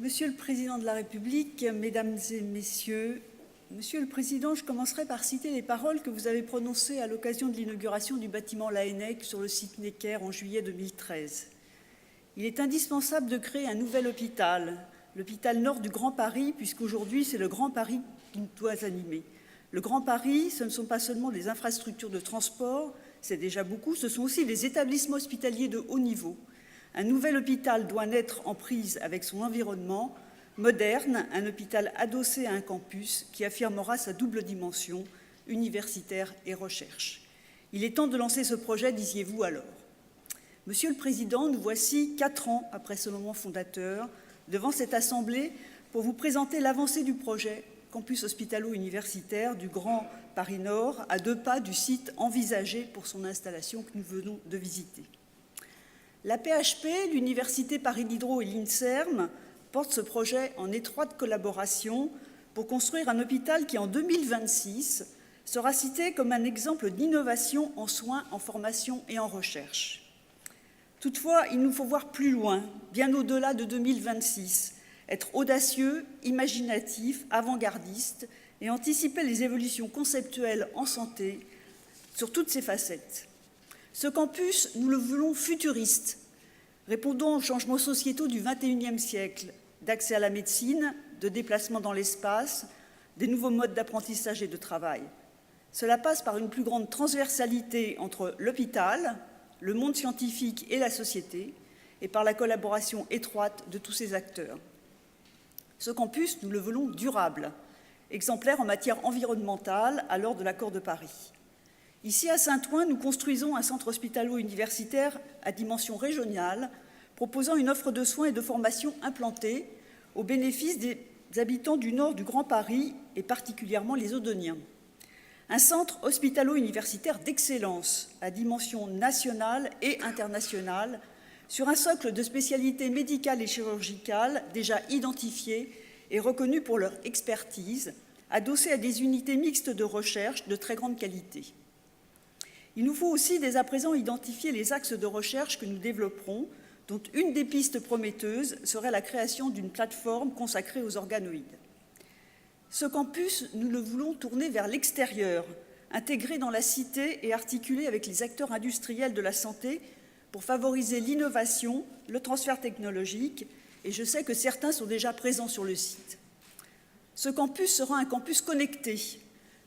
Monsieur le Président de la République, Mesdames et Messieurs, Monsieur le Président, je commencerai par citer les paroles que vous avez prononcées à l'occasion de l'inauguration du bâtiment Laennec sur le site Necker en juillet 2013. Il est indispensable de créer un nouvel hôpital, l'hôpital Nord du Grand Paris, puisqu'aujourd'hui c'est le Grand Paris qui nous doit animer. Le Grand Paris, ce ne sont pas seulement des infrastructures de transport, c'est déjà beaucoup, ce sont aussi des établissements hospitaliers de haut niveau. Un nouvel hôpital doit naître en prise avec son environnement, moderne, un hôpital adossé à un campus qui affirmera sa double dimension, universitaire et recherche. Il est temps de lancer ce projet, disiez-vous alors. Monsieur le Président, nous voici 4 ans après ce moment fondateur, devant cette Assemblée pour vous présenter l'avancée du projet campus hospitalo-universitaire du Grand Paris Nord, à 2 pas du site envisagé pour son installation que nous venons de visiter. La PHP, l'Université Paris Diderot et l'INSERM portent ce projet en étroite collaboration pour construire un hôpital qui, en 2026, sera cité comme un exemple d'innovation en soins, en formation et en recherche. Toutefois, il nous faut voir plus loin, bien au-delà de 2026, être audacieux, imaginatif, avant-gardiste et anticiper les évolutions conceptuelles en santé sur toutes ses facettes. Ce campus, nous le voulons futuriste, répondant aux changements sociétaux du XXIe siècle, d'accès à la médecine, de déplacement dans l'espace, des nouveaux modes d'apprentissage et de travail. Cela passe par une plus grande transversalité entre l'hôpital, le monde scientifique et la société, et par la collaboration étroite de tous ces acteurs. Ce campus, nous le voulons durable, exemplaire en matière environnementale à l'heure de l'accord de Paris. Ici, à Saint-Ouen, nous construisons un centre hospitalo-universitaire à dimension régionale, proposant une offre de soins et de formation implantée au bénéfice des habitants du nord du Grand Paris et particulièrement les Odoniens. Un centre hospitalo-universitaire d'excellence à dimension nationale et internationale sur un socle de spécialités médicales et chirurgicales déjà identifiées et reconnues pour leur expertise, adossées à des unités mixtes de recherche de très grande qualité. Il nous faut aussi dès à présent identifier les axes de recherche que nous développerons, dont une des pistes prometteuses serait la création d'une plateforme consacrée aux organoïdes. Ce campus, nous le voulons tourner vers l'extérieur, intégré dans la cité et articulé avec les acteurs industriels de la santé pour favoriser l'innovation, le transfert technologique, et je sais que certains sont déjà présents sur le site. Ce campus sera un campus connecté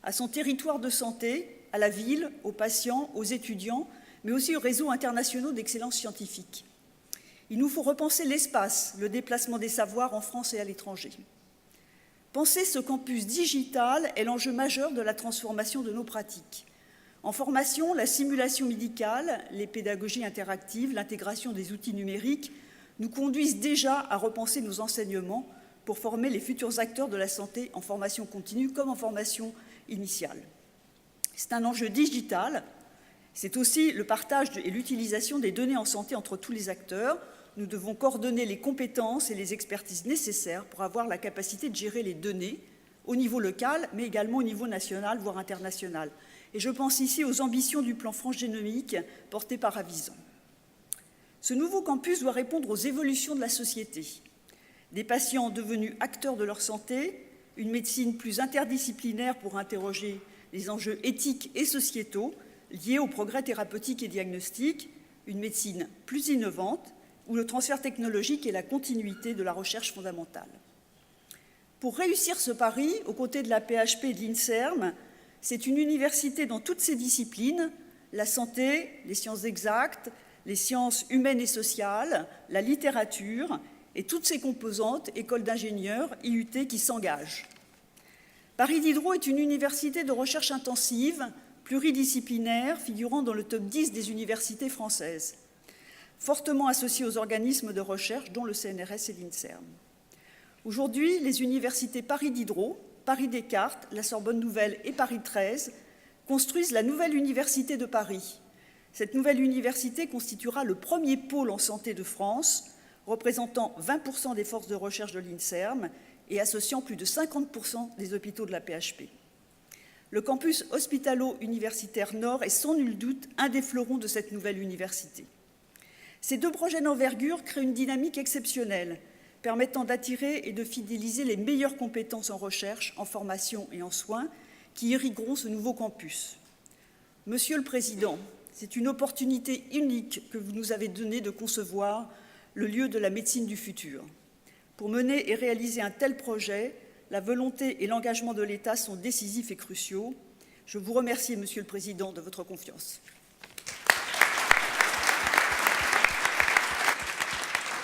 à son territoire de santé, à la ville, aux patients, aux étudiants, mais aussi aux réseaux internationaux d'excellence scientifique. Il nous faut repenser l'espace, le déplacement des savoirs en France et à l'étranger. Penser ce campus digital est l'enjeu majeur de la transformation de nos pratiques. En formation, la simulation médicale, les pédagogies interactives, l'intégration des outils numériques nous conduisent déjà à repenser nos enseignements pour former les futurs acteurs de la santé en formation continue comme en formation initiale. C'est un enjeu digital, c'est aussi le partage et l'utilisation des données en santé entre tous les acteurs. Nous devons coordonner les compétences et les expertises nécessaires pour avoir la capacité de gérer les données au niveau local, mais également au niveau national, voire international. Et je pense ici aux ambitions du plan France Génomique porté par Avison. Ce nouveau campus doit répondre aux évolutions de la société. Des patients devenus acteurs de leur santé, une médecine plus interdisciplinaire pour interroger les enjeux éthiques et sociétaux liés aux progrès thérapeutiques et diagnostiques, une médecine plus innovante, où le transfert technologique est la continuité de la recherche fondamentale. Pour réussir ce pari, aux côtés de la PHP et de l'INSERM, c'est une université dans toutes ses disciplines, la santé, les sciences exactes, les sciences humaines et sociales, la littérature et toutes ses composantes, écoles d'ingénieurs, IUT, qui s'engagent. Paris Diderot est une université de recherche intensive, pluridisciplinaire, figurant dans le top 10 des universités françaises, fortement associée aux organismes de recherche, dont le CNRS et l'INSERM. Aujourd'hui, les universités Paris Diderot, Paris Descartes, la Sorbonne Nouvelle et Paris 13 construisent la nouvelle université de Paris. Cette nouvelle université constituera le premier pôle en santé de France, représentant 20% des forces de recherche de l'INSERM et associant plus de 50% des hôpitaux de la PHP. Le campus hospitalo-universitaire Nord est sans nul doute un des fleurons de cette nouvelle université. Ces 2 projets d'envergure créent une dynamique exceptionnelle, permettant d'attirer et de fidéliser les meilleures compétences en recherche, en formation et en soins qui irrigueront ce nouveau campus. Monsieur le Président, c'est une opportunité unique que vous nous avez donnée de concevoir le lieu de la médecine du futur. Pour mener et réaliser un tel projet, la volonté et l'engagement de l'État sont décisifs et cruciaux. Je vous remercie, Monsieur le Président, de votre confiance.